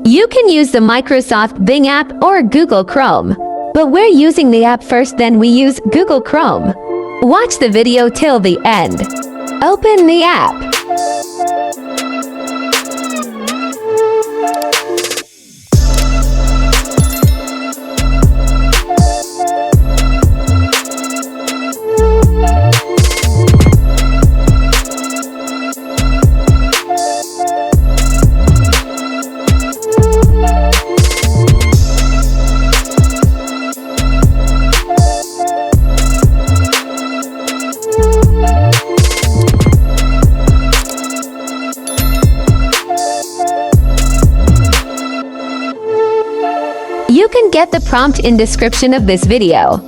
You can use the Microsoft Bing app or Google Chrome. But we're using the app first, then we use Google Chrome. Watch the video till the end. Open the app. You can get the prompt in description of this video.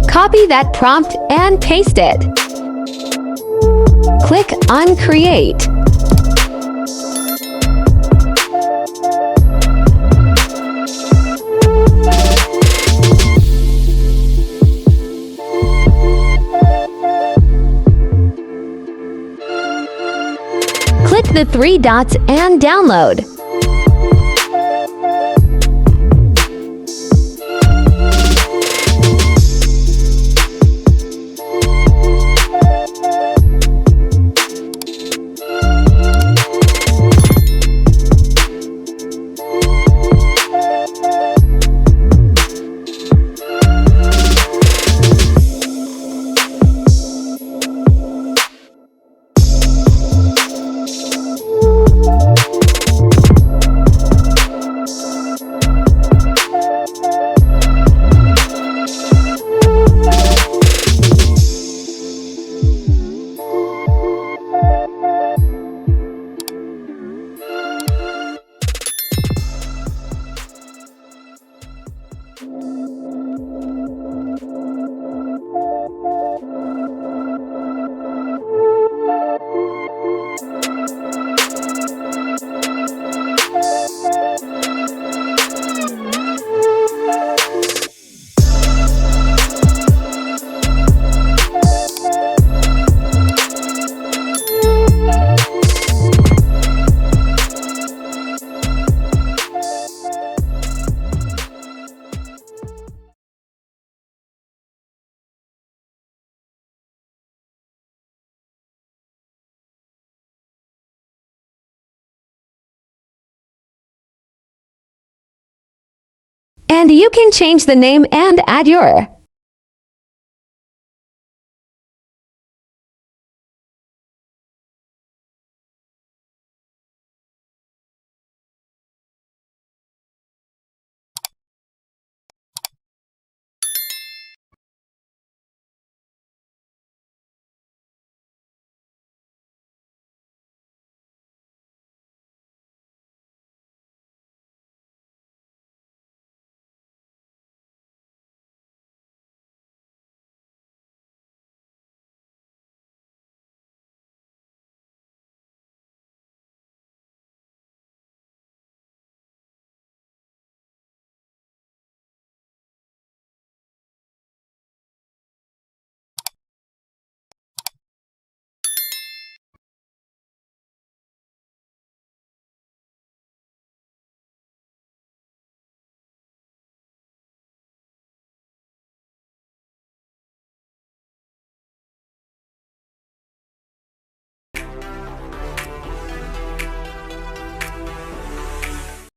Copy that prompt and paste it. Click on Create. Click the three dots and download. And you can change the name and add your